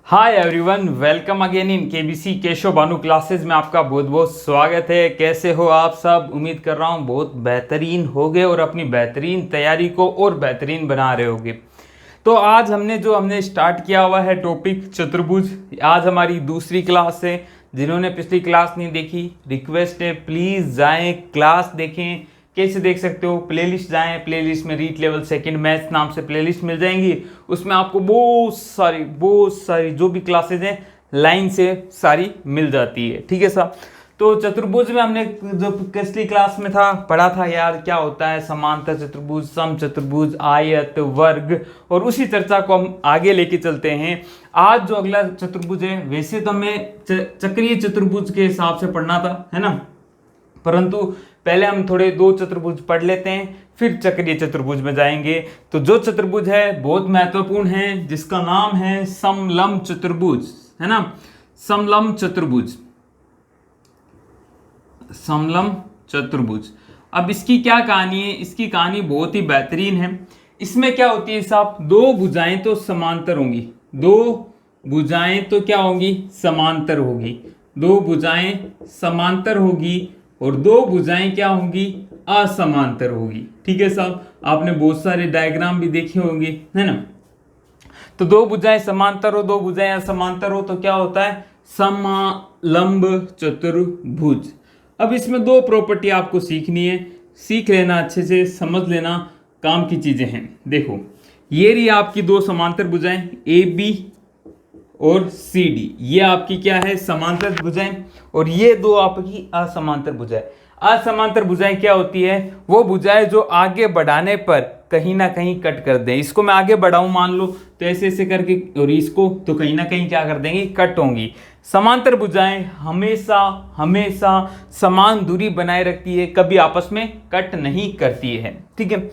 Hi everyone, welcome again in KBC Keshav Bhanu classes में आपका बहुत बहुत स्वागत है। कैसे हो आप सब? उम्मीद कर रहा हूँ बहुत बेहतरीन होगे और अपनी बेहतरीन तैयारी को और बेहतरीन बना रहे होगे। तो आज हमने स्टार्ट किया हुआ है टॉपिक चतुर्भुज। आज हमारी दूसरी क्लास है। जिन्होंने पिछली क्लास नहीं देखी, रिक्वेस्ट है प्लीज़ जाएं क्लास देखें। कैसे देख सकते हो? प्लेलिस्ट जाएं, प्लेलिस्ट में रीट लेवल सेकंड मैथ्स नाम से प्लेलिस्ट मिल जाएंगी। उसमें आपको बहुत सारी जो भी क्लासेज हैं लाइन से सारी मिल जाती है। ठीक है साहब। तो चतुर्भुज में हमने जो पिछली क्लास में था पढ़ा था यार, क्या होता है समांतर चतुर्भुज, सम चतुर्भुज, आयत, वर्ग, और उसी चर्चा को हम आगे लेके चलते हैं। आज जो अगला चतुर्भुज है, वैसे तो हमें चक्रीय चतुर्भुज के हिसाब से पढ़ना था, है ना, परंतु पहले हम थोड़े दो चतुर्भुज पढ़ लेते हैं, फिर चक्रीय चतुर्भुज में जाएंगे। तो जो चतुर्भुज है बहुत महत्वपूर्ण है, जिसका नाम है समलंब चतुर्भुज, है ना, समलंब चतुर्भुज, समलंब चतुर्भुज। अब इसकी क्या कहानी है? इसकी कहानी बहुत ही बेहतरीन है। इसमें क्या होती है साहब, दो भुजाएं तो समांतर होंगी, दो भुजाएं तो क्या होंगी? समांतर होगी। दो भुजाएं समांतर होगी और दो भुजाएं क्या होंगी? असमांतर होगी। ठीक है साहब, आपने बहुत सारे डायग्राम भी देखे होंगे, है ना। तो दो भुजाएं समांतर हो, दो भुजाएं असमांतर हो तो क्या होता है? समलंब चतुर्भुज। अब इसमें दो प्रॉपर्टी आपको सीखनी है, सीख लेना, अच्छे से समझ लेना, काम की चीजें हैं। देखो, ये रही आपकी दो समांतर भुजाएं ए बी और सी डी, ये आपकी क्या है? समांतर भुजाएं। और ये दो आपकी असमांतर भुजाएं। असमांतर भुजाएं क्या होती है? वो भुजाएं जो आगे बढ़ाने पर कहीं ना कहीं कट कर दें। इसको मैं आगे बढ़ाऊं मान लो तो ऐसे ऐसे करके, और इसको तो कहीं ना कहीं क्या कर देंगी? कट होंगी। समांतर भुजाएं हमेशा हमेशा समान दूरी बनाए रखती है, कभी आपस में कट नहीं करती है। ठीक है।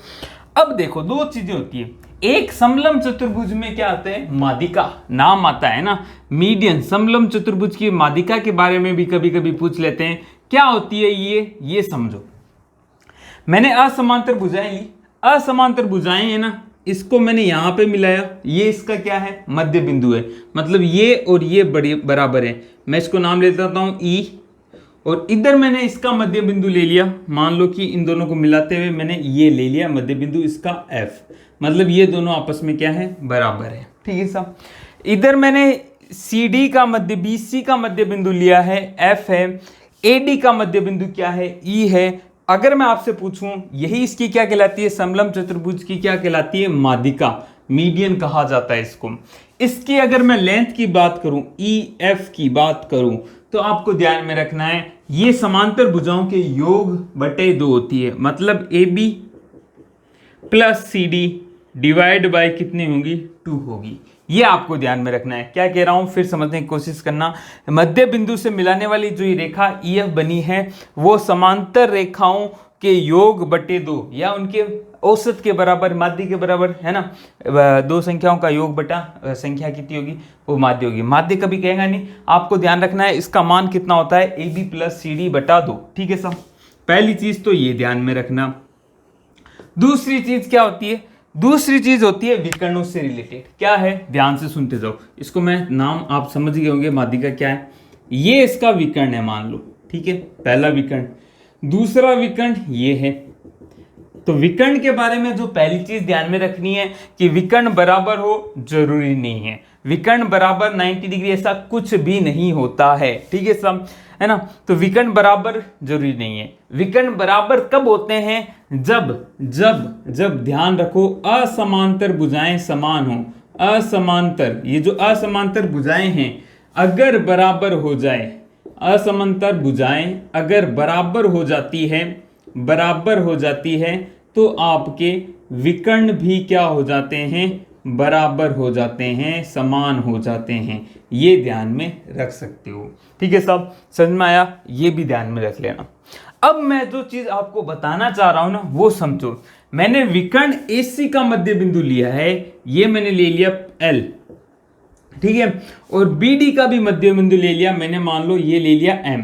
अब देखो, दो चीजें होती है। एक समलंब चतुर्भुज में क्या आता है? माध्यिका नाम आता है ना, मीडियन। समलंब चतुर्भुज की माध्यिका के बारे में भी कभी कभी पूछ लेते हैं, क्या होती है ये समझो। मैंने असमांतर भुजाएं ली, असमांतर भुजाएं है ना, इसको मैंने यहां पे मिलाया, ये इसका क्या है? मध्य बिंदु है। मतलब ये और ये बड़ी बराबर है। मैं इसको नाम ले देता हूं ई, और इधर मैंने इसका मध्य बिंदु ले लिया। मान लो कि इन दोनों को मिलाते हुए मैंने ये ले लिया मध्य बिंदु, इसका एफ। मतलब ये दोनों आपस में क्या है? बराबर है। ठीक है साहब। इधर मैंने सी डी का मध्य, बी सी का मध्य बिंदु लिया है, एफ है। ए डी का मध्य बिंदु क्या है? ई है। अगर मैं आपसे पूछूं, यही इसकी क्या कहलाती है? समलंब चतुर्भुज की क्या कहलाती है? माध्यिका, मीडियन कहा जाता है इसको। इसकी अगर मैं लेंथ की बात करूं, ई एफ की बात करूं, तो आपको ध्यान में रखना है, ये समांतर भुजाओं के योग बटे दो होती है। मतलब A B plus C D divide by कितनी होंगी? 2 होगी। ये आपको ध्यान में रखना है। क्या कह रहा हूं फिर समझने की कोशिश करना। मध्य बिंदु से मिलाने वाली जो ये रेखा ई एफ बनी है, वो समांतर रेखाओं के योग बटे दो, या उनके औसत के बराबर, माध्य के बराबर, है ना। दो संख्याओं का योग बटा संख्या कितनी होगी? वो माध्य होगी। माध्य कभी कहेगा नहीं, आपको ध्यान रखना है इसका मान कितना होता है? A B plus C D बटा 2। ठीक है साहब, पहली चीज तो ये ध्यान में रखना। दूसरी चीज क्या होती है? दूसरी चीज होती है विकर्णों से रिलेटेड। क्या है? ध्यान से सुनते जाओ। इसको मैं नाम आप समझ गए होंगे, माध्यिका क्या है। ये इसका विकर्ण है मान लो, ठीक है, पहला विकर्ण। दूसरा विकर्ण ये है। तो विकर्ण के बारे में जो पहली चीज ध्यान में रखनी है कि विकर्ण बराबर हो जरूरी नहीं है। विकर्ण बराबर 90 डिग्री ऐसा कुछ भी नहीं होता है। ठीक है सब, है ना। तो विकर्ण बराबर जरूरी नहीं है। विकर्ण बराबर कब होते हैं? जब जब जब ध्यान रखो, असमांतर भुजाएं समान हो। असमांतर, ये जो असमांतर भुजाएं हैं अगर बराबर हो जाए, असमांतर भुजाएं अगर बराबर हो जाती है, बराबर हो जाती है, तो आपके विकर्ण भी क्या हो जाते हैं? बराबर हो जाते हैं, समान हो जाते हैं। ये ध्यान में रख सकते हो। ठीक है साहब, समझ में आया? ये भी ध्यान में रख लेना। अब मैं जो चीज आपको बताना चाह रहा हूं ना, वो समझो। मैंने विकर्ण AC का मध्य बिंदु लिया है, ये मैंने ले लिया L, ठीक है, और BD का भी मध्य बिंदु ले लिया मैंने, मान लो ये ले लिया M,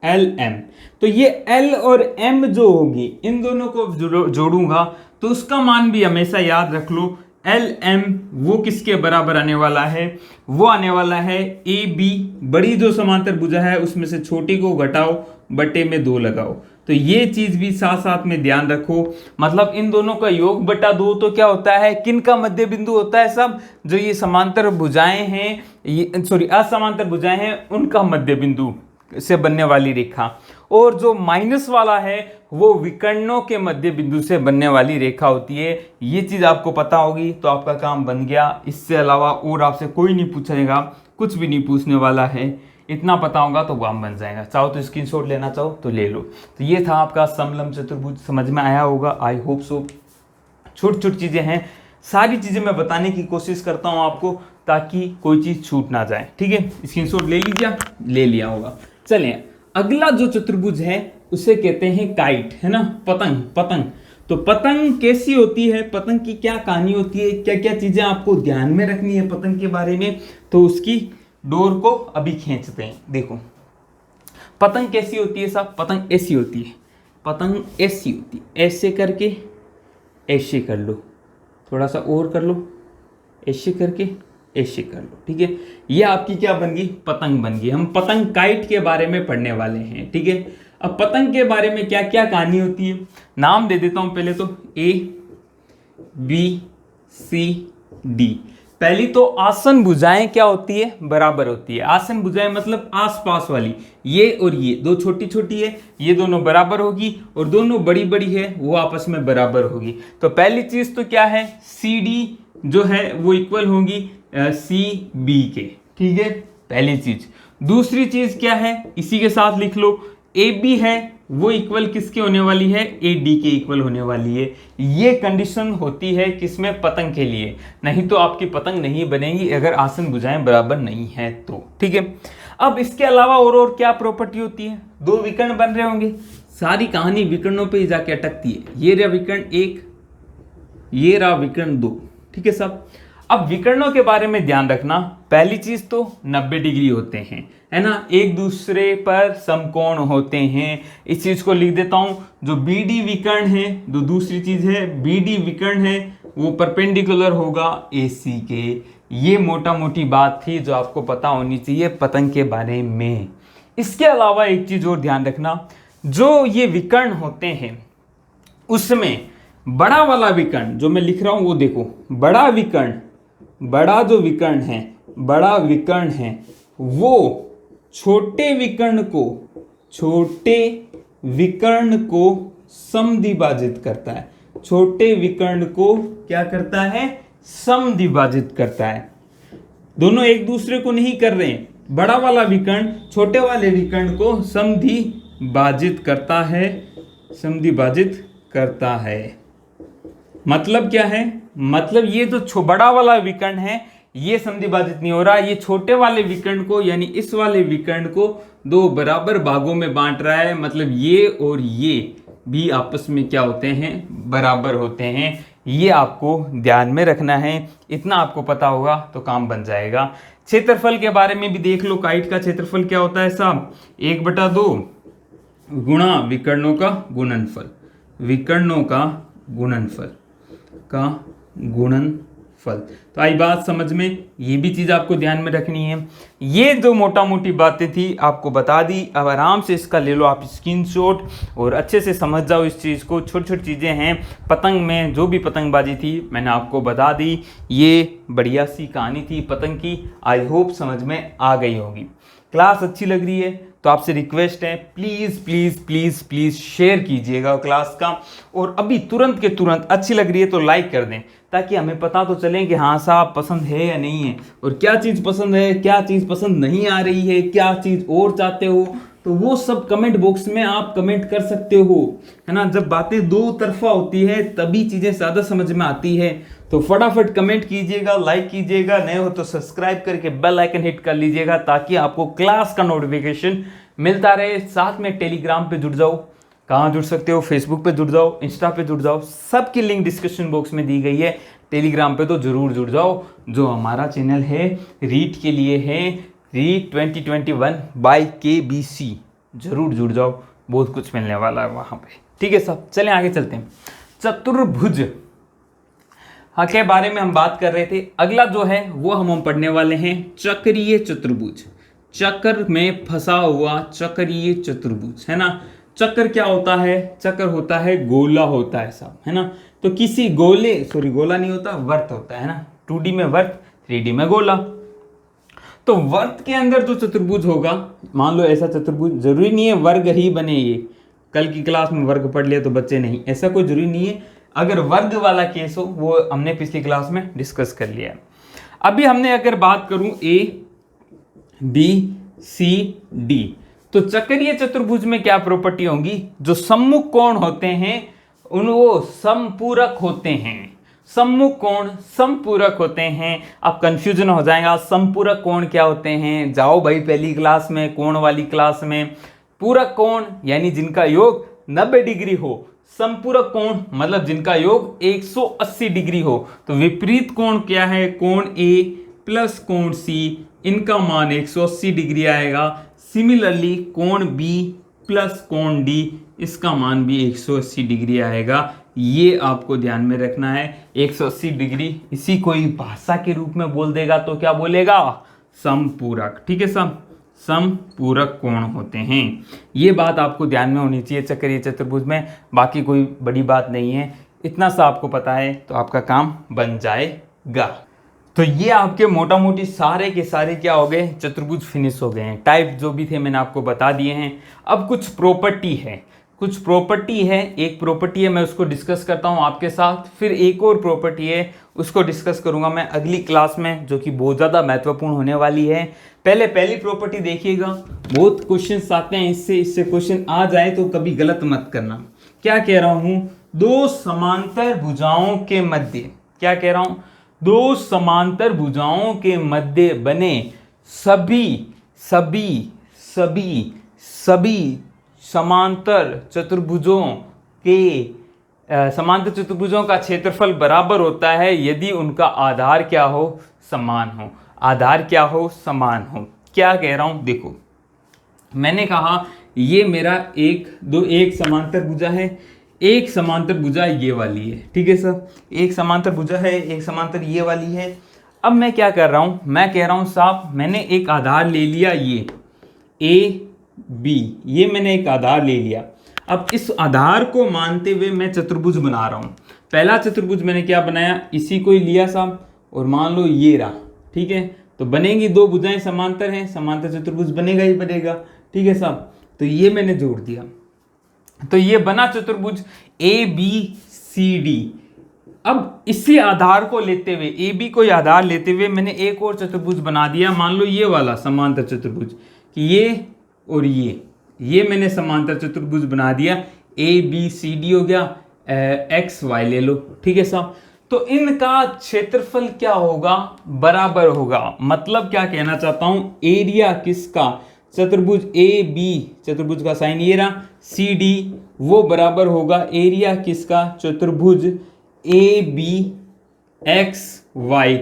LM। तो ये L और M जो होगी, इन दोनों को जोड़ूंगा तो उसका मान भी हमेशा याद रख लो, एल एम वो किसके बराबर आने वाला है, वो आने वाला है ए बी, बड़ी जो समांतर भुजा है उसमें से छोटी को घटाओ बटे में 2 लगाओ। तो ये चीज भी साथ साथ में ध्यान रखो, मतलब इन दोनों का योग बटा 2 तो क्या होता है, किन का मध्य बिंदु होता है सब, जो ये समांतर भुजाएं हैं, ये सॉरी असमांतर भुजाएं हैं उनका मध्य बिंदु से बनने वाली रेखा, और जो माइनस वाला है वो विकर्णों के मध्य बिंदु से बनने वाली रेखा होती है। ये चीज आपको पता होगी तो आपका काम बन गया। इससे अलावा और आपसे कोई नहीं पूछेगा, कुछ भी नहीं पूछने वाला है, इतना पता होगा तो काम बन जाएगा। चाहो तो स्क्रीनशॉट लेना चाहो तो ले लो। तो ये था आपका समलंब चतुर्भुज, समझ में आया होगा, आई होप सो। छोटी छोटी चीजें हैं, सारी चीजें मैं बताने की कोशिश करता हूं आपको ताकि कोई चीज छूट ना जाए, ठीक है। स्क्रीनशॉट ले लीजिए, ले लिया होगा। चलिए अगला जो चतुर्भुज है उसे कहते हैं काइट, है ना, पतंग। पतंग तो पतंग कैसी होती है, पतंग की क्या कहानी होती है, क्या क्या चीजें आपको ध्यान में रखनी है पतंग के बारे में, तो उसकी डोर को अभी खींचते हैं। देखो पतंग कैसी होती है साहब, पतंग ऐसी होती है, पतंग ऐसी होती है, ऐसे करके ऐसे कर लो, थोड़ा सा और कर लो, ऐसे करके ऐसे कर लो, ठीक है। ये आपकी क्या बन गई, पतंग बन गई। हम पतंग काइट के बारे में पढ़ने वाले हैं, ठीक है। अब पतंग के बारे में क्या क्या कहानी होती है, नाम दे देता हूं पहले तो, ए बी सी डी। पहली तो आसन भुजाएं क्या होती है, बराबर होती है। आसन भुजाएं मतलब आसपास वाली, ये और ये दो छोटी छोटी है, ये दोनों बराबर होगी, और दोनों बड़ी बड़ी है वो आपस में बराबर होगी। तो पहली चीज तो क्या है, सी डी जो है वो इक्वल होगी सी बी के, ठीक है, पहली चीज। दूसरी चीज क्या है, इसी के साथ लिख लो, ए बी है वो इक्वल किसके होने वाली है, ए डी के इक्वल होने वाली है। ये कंडीशन होती है किसमें, पतंग के लिए, नहीं तो आपकी पतंग नहीं बनेगी अगर आसन भुजाएं बराबर नहीं है तो, ठीक है। अब इसके अलावा और क्या प्रॉपर्टी होती है, दो विकर्ण बन रहे होंगे, सारी कहानी विकर्णों पे ही जाके अटकती है। ये रहा विकर्ण 1, ये रहा विकर्ण 2, ठीक है सब। अब विकर्णों के बारे में ध्यान रखना, पहली चीज तो 90 डिग्री होते हैं, है ना, एक दूसरे पर समकोण होते हैं। इस चीज को लिख देता हूं, जो बीडी विकर्ण है, जो दूसरी चीज है बीडी विकर्ण है, वो परपेंडिकुलर होगा एसी के। ये मोटा मोटी बात थी जो आपको पता होनी चाहिए पतंग के बारे में। इसके अलावा एक चीज और ध्यान रखना, जो ये विकर्ण होते हैं उसमें बड़ा वाला विकर्ण जो मैं लिख रहा हूं वो देखो, बड़ा विकर्ण, बड़ा जो विकर्ण है, बड़ा विकर्ण है वो छोटे विकर्ण को समद्विभाजित करता है। छोटे विकर्ण को क्या करता है, समद्विभाजित करता है। दोनों एक दूसरे को नहीं कर रहे हैं, बड़ा वाला विकर्ण छोटे वाले विकर्ण को समद्विभाजित करता है, समद्विभाजित करता है। मतलब क्या है, मतलब ये जो बड़ा वाला विकर्ण है ये समद्विभाजित नहीं हो रहा, ये छोटे वाले विकर्ण को यानी इस वाले विकर्ण को दो बराबर भागों में बांट रहा है। मतलब ये और ये भी आपस में क्या होते हैं, बराबर होते हैं। ये आपको ध्यान में रखना है, इतना आपको पता होगा तो काम बन जाएगा। क्षेत्रफल के बारे में भी देख लो, काइट का क्षेत्रफल क्या होता है साहब, 1/2 गुणा विकर्णों का गुणनफल, विकर्णों का गुणनफल। तो आई बात समझ में, ये भी चीज आपको ध्यान में रखनी है। ये जो मोटा मोटी बातें थी आपको बता दी, अब आराम से इसका ले लो आप स्क्रीनशॉट और अच्छे से समझ जाओ इस चीज़ को। छोटी छोटी चीज़ें हैं पतंग में, जो भी पतंगबाजी थी मैंने आपको बता दी। ये बढ़िया सी कहानी थी पतंग की, आई होप समझ में आ गई होगी। क्लास अच्छी लग रही है तो आपसे रिक्वेस्ट है please please please please share कीजिएगा क्लास का, और अभी तुरंत के तुरंत अच्छी लग रही है तो लाइक कर दें, ताकि हमें पता तो चले कि हाँ साहब पसंद है या नहीं है, और क्या चीज़ पसंद है, क्या चीज़ पसंद नहीं आ रही है, क्या चीज़ और चाहते हो, तो वो सब कमेंट बॉक्स में आप कमेंट कर सकते हो, है ना। जब बातें दो तरफा होती है तभी चीज़ें ज़्यादा समझ में आती है। तो फटाफट कमेंट कीजिएगा, लाइक कीजिएगा, नए हो तो सब्सक्राइब करके बेल आइकन हिट कर लीजिएगा ताकि आपको क्लास का नोटिफिकेशन मिलता रहे। साथ में टेलीग्राम पे जुड़ जाओ, कहाँ जुड़ सकते हो, फेसबुक पे जुड़ जाओ, इंस्टा पे जुड़ जाओ, सबकी लिंक डिस्क्रिप्शन बॉक्स में दी गई है। टेलीग्राम पे तो जरूर जुड़ जाओ। जो हमारा चैनल है रीट के लिए है, रीट 2021 बाय KBC, जरूर जुड़ जाओ, बहुत कुछ मिलने वाला है वहाँ पे, ठीक है सब। चलें आगे चलते हैं। चतुर्भुज, के बारे में हम बात कर रहे थे। अगला जो है वो हम पढ़ने वाले हैं चक्रीय चतुर्भुज। चक्र में फंसा हुआ चक्रीय चतुर्भुज, है ना। चक्र क्या होता है? चक्र होता है गोला होता है साहब, है ना। तो किसी गोले, सॉरी गोला नहीं होता, वर्त होता है ना। 2D में वर्त, 3D में गोला। तो वर्त के अंदर जो चतुर्भुज होगा, मान लो ऐसा चतुर्भुज, जरूरी नहीं है वर्ग ही बने। ये कल की क्लास में वर्ग पढ़ लिया तो बच्चे नहीं, ऐसा कोई जरूरी नहीं है। अगर वर्ग वाला केस हो वो हमने पिछली क्लास में डिस्कस कर लिया है। अभी हमने अगर बात करूं ABCD, तो चक्रीय चतुर्भुज में क्या प्रॉपर्टी होंगी? जो सम्मुख कोण होते हैं उन वो समपूरक होते हैं। सम्मुख कोण समपूरक होते हैं। अब कंफ्यूजन हो जाएगा, समपूरक कोण क्या होते हैं? जाओ भाई पहली क्लास में, कोण वाली क्लास में। पूरक कोण यानी जिनका योग 90 डिग्री हो। समपूरक कोण मतलब जिनका योग 180 डिग्री हो। तो विपरीत कोण क्या है? कोण A प्लस कोण C, इनका मान 180 डिग्री आएगा। सिमिलरली कोण B प्लस कोण D, इसका मान भी 180 डिग्री आएगा। ये आपको ध्यान में रखना है। 180 डिग्री इसी कोई भाषा के रूप में बोल देगा तो क्या बोलेगा? समपूरक। ठीक है सब, समपूरक कोण होते हैं। ये बात आपको ध्यान में होनी चाहिए चक्रीय चतुर्भुज में, बाकी कोई बड़ी बात नहीं है। इतना सा आपको पता है तो आपका काम बन जाएगा। तो ये आपके मोटा मोटी सारे के सारे क्या हो गए? चतुर्भुज फिनिश हो गए हैं। टाइप जो भी थे मैंने आपको बता दिए हैं। अब कुछ प्रॉपर्टी है, कुछ प्रॉपर्टी है। एक प्रॉपर्टी है मैं उसको डिस्कस करता हूँ आपके साथ, फिर एक और प्रॉपर्टी है उसको डिस्कस करूंगा मैं अगली क्लास में, जो कि बहुत ज़्यादा महत्वपूर्ण होने वाली है। पहले पहली प्रॉपर्टी देखिएगा, बहुत क्वेश्चंस आते हैं इससे क्वेश्चन आ जाए तो कभी गलत मत करना। क्या कह रहा हूँ? दो समांतर भुजाओं के मध्य, क्या कह रहा हूँ? दो समांतर भुजाओं के मध्य बने सभी समांतर चतुर्भुजों का क्षेत्रफल बराबर होता है यदि उनका आधार क्या हो? समान हो। आधार क्या हो? समान हो। क्या कह रहा हूं? देखो मैंने कहा ये मेरा एक समांतर भुजा है, एक समांतर भुजा ये वाली है। ठीक है सर, एक समांतर भुजा है, एक समांतर ये वाली है। अब मैं क्या कर रहा हूं? मैं कह रहा हूं साहब मैंने एक आधार ले लिया, ये AB, ये मैंने एक आधार ले लिया। अब इस आधार को मानते हुए मैं चतुर्भुज बना रहा हूं। पहला चतुर्भुज मैंने क्या बनाया? इसी को ही लिया साहब, और मान लो ये रहा। ठीक है, तो बनेंगी दो भुजाएं समांतर हैं, समांतर चतुर्भुज बनेगा ही बनेगा। ठीक है साहब, तो ये मैंने जोड़ दिया, तो ये बना चतुर्भुज ABCD। अब इसी आधार को लेते हुए, AB को आधार लेते हुए मैंने एक और चतुर्भुज बना दिया। मान लो ये वाला समांतर चतुर्भुज, कि ये और ये मैंने समांतर चतुर्भुज बना दिया। ABCD हो गया, XY ले लो। ठीक है साहब, तो इनका क्षेत्रफल क्या होगा? बराबर होगा। मतलब क्या कहना चाहता हूं? एरिया किसका? चतुर्भुज AB, चतुर्भुज का साइन ये रहा, CD वो बराबर होगा एरिया किसका? चतुर्भुज ABXY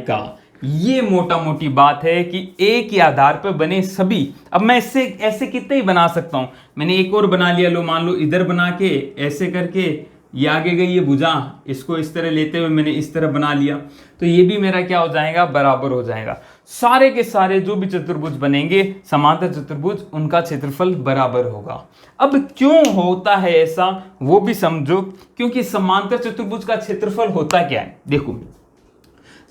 का। ये मोटा मोटी बात है कि एक ही आधार पर बने सभी। अब मैं इससे ऐसे कितने ही बना सकता हूं। मैंने एक और बना लिया, लो मान लो इधर बना के ऐसे करके ये आगे गई ये भुजा, इसको इस तरह लेते हुए मैंने इस तरह बना लिया, तो ये भी मेरा क्या हो जाएगा? बराबर हो जाएगा। सारे के सारे जो भी चतुर्भुज बनेंगे समांतर चतुर्भुज, उनका क्षेत्रफल बराबर होगा। अब क्यों होता है ऐसा वो भी समझो, क्योंकि समांतर चतुर्भुज का क्षेत्रफल होता क्या है? देखो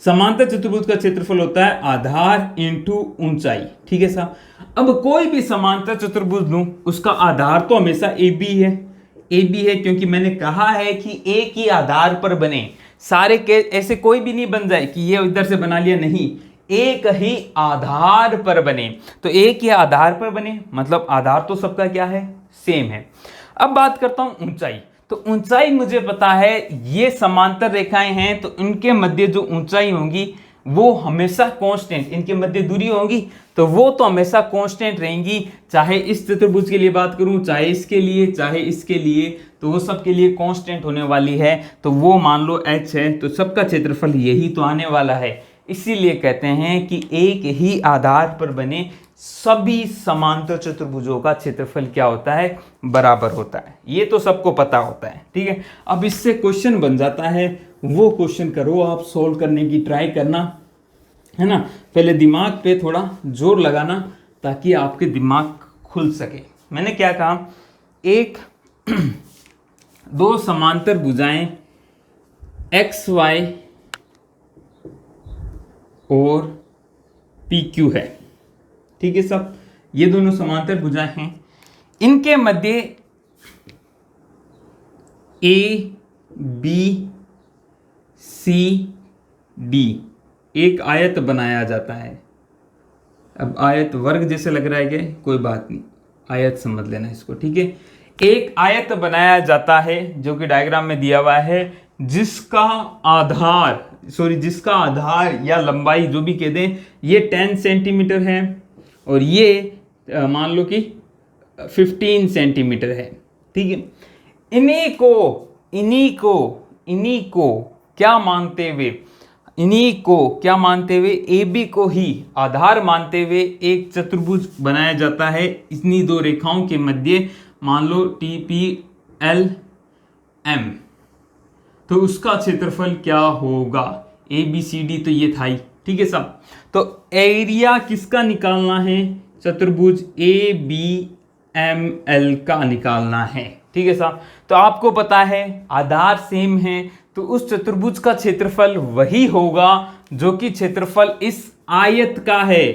समांतर चतुर्भुज का क्षेत्रफल होता है आधार इंटू ऊंचाई। ठीक है साहब, अब कोई भी समांतर चतुर्भुज लूं उसका आधार तो हमेशा AB है। AB है क्योंकि मैंने कहा है कि एक ही आधार पर बने सारे के, ऐसे कोई भी नहीं बन जाए कि ये इधर से बना लिया, नहीं, एक ही आधार पर बने। तो एक ही आधार पर बने मतलब आधार तो सबका क्या है? सेम है। अब बात करता हूं ऊंचाई। तो ऊंचाई मुझे पता है, ये समांतर रेखाएं हैं तो इनके मध्य जो ऊंचाई होंगी वो हमेशा कांस्टेंट, इनके मध्य दूरी होगी तो वो तो हमेशा कांस्टेंट रहेंगी। चाहे इस चतुर्भुज के लिए बात करूं, चाहे इसके लिए, चाहे इसके लिए, तो वो सब के लिए कांस्टेंट होने वाली है। तो वो मान लो H है, तो सबका क्षेत्रफल यही तो आने वाला है। इसीलिए कहते हैं कि एक ही आधार पर बने सभी समांतर चतुर्भुजों का क्षेत्रफल क्या होता है? बराबर होता है। ये तो सबको पता होता है। ठीक है, अब इससे क्वेश्चन बन जाता है वो क्वेश्चन करो, आप सोल्व करने की ट्राई करना, है ना। पहले दिमाग पे थोड़ा जोर लगाना ताकि आपके दिमाग खुल सके। मैंने क्या कहा, एक दो समांतर भुजाएं एक्स वाई और पी क्यू है, ठीक है सब, ये दोनों समांतर भुजाएं हैं। इनके मध्य ए बी सी डी एक आयत बनाया जाता है। अब आयत वर्ग जैसे लग रहा है कि कोई बात नहीं, आयत समझ लेना इसको, ठीक है। एक आयत बनाया जाता है जो कि डायग्राम में दिया हुआ है, जिसका आधार या लंबाई जो भी कह दें, ये 10 सेंटीमीटर है और ये मान लो कि 15 सेंटीमीटर है, ठीक है। इन्हीं को क्या मानते हुए ए बी को ही आधार मानते हुए एक चतुर्भुज बनाया जाता है। इन्हीं दो रेखाओं के मध्य मान लो टी पी एल एम, तो उसका क्षेत्रफल क्या होगा, ए बी सी डी तो ये था ही, ठीक है सब। तो एरिया किसका निकालना है, चतुर्भुज ए बी एम एल का निकालना है, ठीक है साहब। तो आपको पता है आधार सेम है, तो उस चतुर्भुज का क्षेत्रफल वही होगा जो कि क्षेत्रफल इस आयत का है,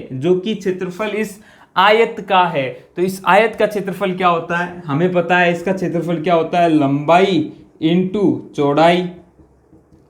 तो इस आयत का क्षेत्रफल क्या होता है, हमें पता है इसका क्षेत्रफल क्या होता है, लंबाई इंटू चौड़ाई,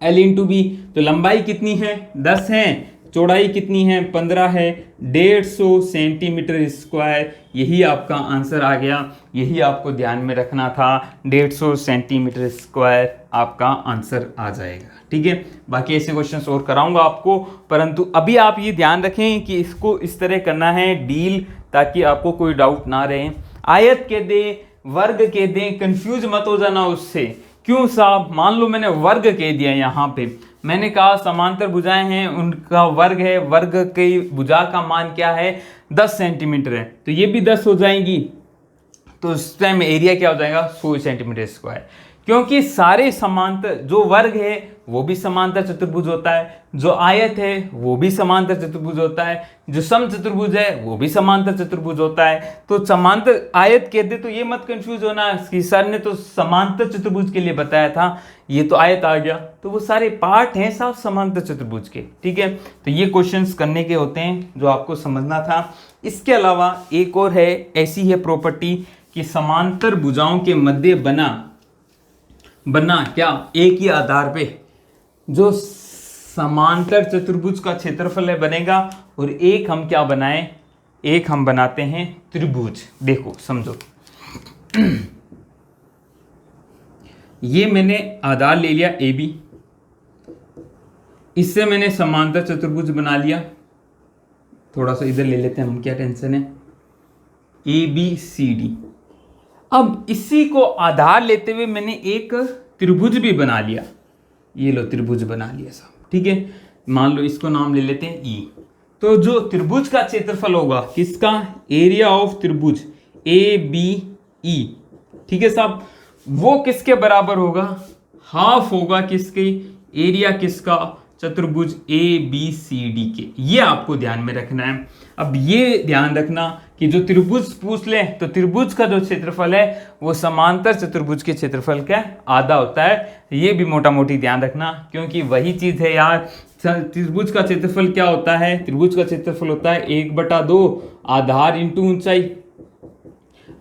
एल इंटू बी। तो लंबाई कितनी है, 10 है, चौड़ाई कितनी है, 15 है, 150 सेंटीमीटर स्क्वायर। यही आपका आंसर आ गया, यही आपको ध्यान में रखना था, 150 सेंटीमीटर स्क्वायर आपका आंसर आ जाएगा, ठीक है। बाकी ऐसे क्वेश्चंस और कराऊंगा आपको, परंतु अभी आप ये ध्यान रखें कि इसको इस तरह करना है डील, ताकि आपको कोई डाउट ना रहे। आयत के दे, वर्ग के दे, कंफ्यूज मत हो जाना उससे। क्यों साहब, मान लो मैंने वर्ग कह दिया, यहाँ पे मैंने कहा समांतर भुजाएं हैं, उनका वर्ग है, वर्ग की भुजा का मान क्या है, 10 सेंटीमीटर है, तो ये भी 10 हो जाएंगी, तो उस टाइम एरिया क्या हो जाएगा, 100 सेंटीमीटर स्क्वायर। क्योंकि सारे समांतर, जो वर्ग है वो भी समांतर चतुर्भुज होता है, जो आयत है वो भी समांतर चतुर्भुज होता है, जो समचतुर्भुज है वो भी समांतर चतुर्भुज होता है। तो समांतर आयत कहते तो ये मत कंफ्यूज होना कि सर ने तो समांतर चतुर्भुज के लिए बताया था, ये तो आयत आ गया, तो वो सारे पार्ट हैं साफ समांतर चतुर्भुज के, ठीक है। तो ये क्वेश्चंस करने के होते हैं जो आपको समझना था। इसके अलावा एक और है, ऐसी है प्रॉपर्टी कि समांतर भुजाओं के मध्य बना क्या, एक ही आधार पे जो समांतर चतुर्भुज का क्षेत्रफल है बनेगा, और एक हम क्या बनाएं, एक हम बनाते हैं त्रिभुज। देखो समझो, ये मैंने आधार ले लिया ए बी, इससे मैंने समांतर चतुर्भुज बना लिया, थोड़ा सा इधर ले लेते हैं हम, क्या टेंशन है, ए बी सी डी। अब इसी को आधार लेते हुए मैंने एक त्रिभुज भी बना लिया, ये लो त्रिभुज बना लिया साहब, ठीक है। मान लो इसको नाम ले लेते हैं ई। तो जो त्रिभुज का क्षेत्रफल होगा किसका, एरिया ऑफ त्रिभुज ए बी ई, ठीक है साहब, वो किसके बराबर होगा, हाफ होगा किसके, एरिया किसका, चतुर्भुज ए बी सी डी के। ये आपको ध्यान में रखना है। अब ये ध्यान रखना कि जो त्रिभुज पूछ ले तो त्रिभुज का जो क्षेत्रफल है वो समांतर चतुर्भुज के क्षेत्रफल का आधा होता है। ये भी मोटा मोटी ध्यान रखना, क्योंकि वही चीज है यार, त्रिभुज का क्षेत्रफल क्या होता है, त्रिभुज का क्षेत्रफल होता है 1/2 आधार इंटू ऊंचाई।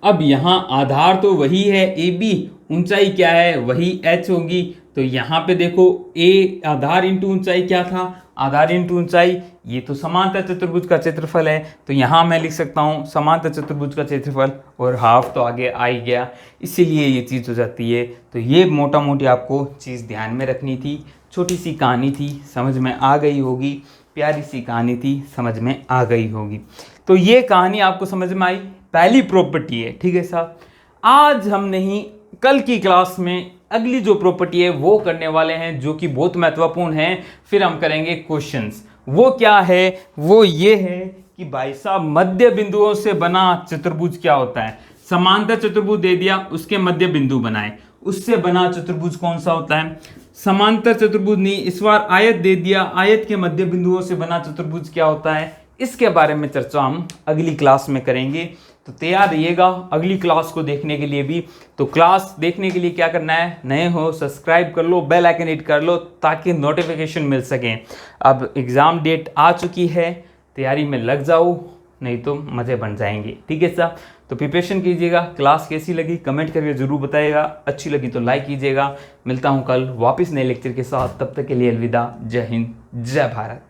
अब यहाँ आधार तो वही है ए बी, ऊंचाई क्या है, वही h होगी। तो यहाँ पे देखो ए आधार इंटू ऊंचाई क्या था, आधार इंटू ऊंचाई, ये तो समांतर चतुर्भुज का क्षेत्रफल है। तो यहाँ मैं लिख सकता हूँ समांतर चतुर्भुज का क्षेत्रफल, और हाफ तो आगे आ ही गया, इसीलिए ये चीज़ हो जाती है। तो ये मोटा मोटी आपको चीज़ ध्यान में रखनी थी। छोटी सी कहानी थी, समझ में आ गई होगी, प्यारी सी कहानी थी, समझ में आ गई होगी। तो ये कहानी आपको समझ में आई, पहली प्रॉपर्टी है, ठीक है साहब। आज हम नहीं, कल की क्लास में अगली जो प्रॉपर्टी है वो करने वाले हैं, जो कि बहुत महत्वपूर्ण है। फिर हम करेंगे क्वेश्चंस। वो क्या है, वो ये है कि भाई साहब मध्य बिंदुओं से बना चतुर्भुज क्या होता है। समांतर चतुर्भुज दे दिया, उसके मध्य बिंदु बनाए, उससे बना चतुर्भुज कौन सा होता है। समांतर चतुर्भुज नहीं, इस बार आयत दे दिया, आयत के मध्य बिंदुओं से बना चतुर्भुज क्या होता है, इसके बारे में चर्चा हम अगली क्लास में करेंगे। तो तैयार रहिएगा अगली क्लास को देखने के लिए भी। तो क्लास देखने के लिए क्या करना है, नए हो सब्सक्राइब कर लो, बेल आइकन हिट कर लो ताकि नोटिफिकेशन मिल सके। अब एग्ज़ाम डेट आ चुकी है, तैयारी में लग जाओ, नहीं तो मज़े बन जाएंगे। ठीक है साहब, तो प्रिपरेशन कीजिएगा। क्लास कैसी लगी कमेंट करके ज़रूर बताइएगा, अच्छी लगी तो लाइक कीजिएगा। मिलता हूँ कल वापस नए लेक्चर के साथ, तब तक के लिए अलविदा। जय हिंद, जय भारत।